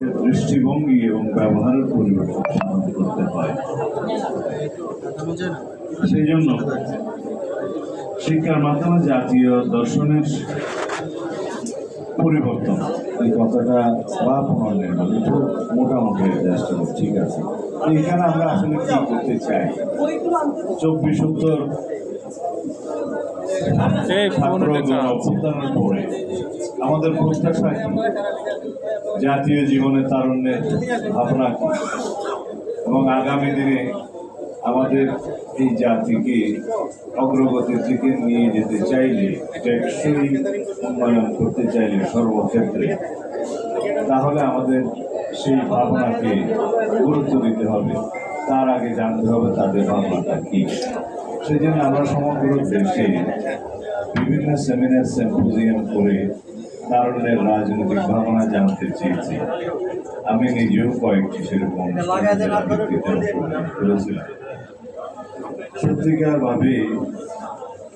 দৃষ্টিভঙ্গি এবং ব্যবহারের পরিবর্তন করতে হয়। সেই জন্য শিক্ষার মাধ্যমে জাতীয় দর্শনের পরিবর্তন, এই কথাটা বা পুনর্নির্মাণ একটু মোটামুটি ঠিক আছে। এখানে আমরা আসলে কি করতে চাই? 24 অভ্যুত্থানের পরে আমাদের প্রত্যাশা কি, জাতীয় জীবনে তারুণ্যের ভাবনা কি, এবং আগামী দিনে আমাদের এই জাতিকে অগ্রগতির দিকে নিয়ে যেতে চাইলে, টেকসই উন্নয়ন করতে চাইলে সর্বক্ষেত্রে, তাহলে আমাদের সেই ভাবনাকে গুরুত্ব দিতে হবে। তার আগে জানতে হবে তাদের ভাবনাটা কি। সেই জন্য আমরা সমগ্র দেশে বিভিন্ন সেমিনার সিম্পোজিয়াম করে তারুণ্যের রাজনৈতিক ভাবনা জানতে চেয়েছি। আমি নিজেও কয়েকটি সেরকম করেছিলাম। সত্যিকার ভাবে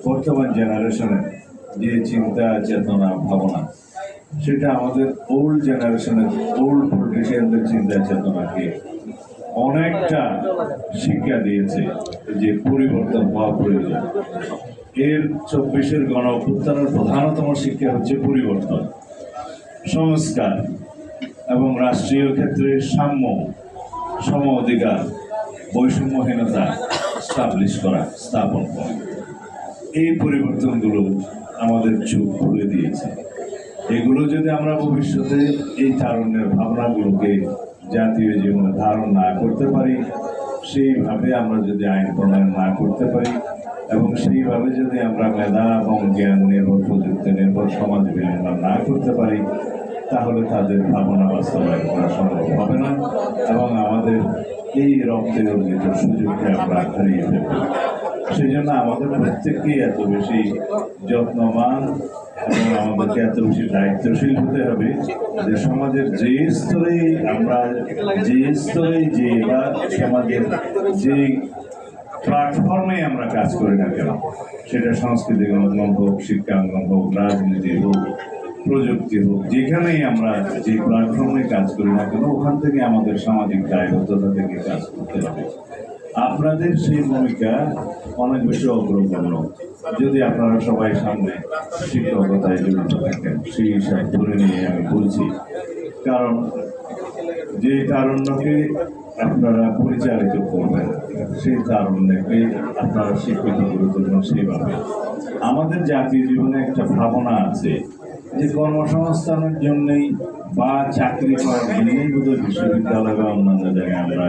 বর্তমান জেনারেশনের যে চিন্তা চেতনা ভাবনা, সেটা আমাদের ওল্ড জেনারেশনের ওল্ড পলিটিশিয়ানদের চিন্তা চেতনাকে অনেকটা শিক্ষা দিয়েছে যে পরিবর্তন হওয়া প্রয়োজন। এর 24 গণ অভ্যুত্থানের প্রধানতম শিক্ষা হচ্ছে পরিবর্তন, সংস্কার এবং রাষ্ট্রীয় ক্ষেত্রে সাম্য, সম অধিকার, বৈষম্যহীনতা স্থাপন করা। এই পরিবর্তনগুলো আমাদের চোখ খুলে দিয়েছে। এগুলো যদি আমরা ভবিষ্যতে এই তারুণ্যের ভাবনাগুলোকে জাতীয় জীবনে ধারণ না করতে পারি, সেইভাবে আমরা যদি আইন প্রণয়ন না করতে পারি, এবং সেইভাবে যদি আমরা মেধা এবং জ্ঞান নির্ভর, প্রযুক্তি নির্ভর সমাজ বিনির্মাণ না করতে পারি, তাহলে তাদের ভাবনা বাস্তবায়ন করা সম্ভব হবে না, এবং আমাদের এই রক্তে অর্জিত সুযোগকে আমরা হারিয়ে ফেলব। সেই জন্য আমাদের প্রত্যেককেই এত বেশি যত্নবান এবং আমাদেরকে এত বেশি দায়িত্বশীল হতে হবে যে সমাজের যে স্তরেই আমরা যে বা সমাজের যে প্ল্যাটফর্মে আমরা কাজ করি না কেন, সেটা সাংস্কৃতিক অঙ্গন হোক, শিক্ষাঙ্গন হোক, রাজনীতি হোক, প্রযুক্তি হোক, যেখানেই আমরা যে প্ল্যাটফর্মে কাজ করি না কেন, ওখান থেকে আমাদের সামাজিক দায়বদ্ধতা থেকে কাজ করতে হবে। আপনাদের সেই ভূমিকা অনেক বেশি অগ্রগণ্য। যদি আপনারা সবাই সামনে শিক্ষকতায় জড়িত থাকেন, সেই হিসাব ধরে নিয়ে আমি বলছি। কারণ যে তারুণ্যকে আপনারা পরিচালিত করবেন, সেই তারুণ্যকে আপনারা শিক্ষিত করে তুলবেন সেইভাবে। আমাদের জাতীয় জীবনে একটা ভাবনা আছে যে কর্মসংস্থানের জন্যই বা চাকরি করার জন্যই বোধহয় বিশ্ববিদ্যালয় বা অন্যান্য জায়গায় আমরা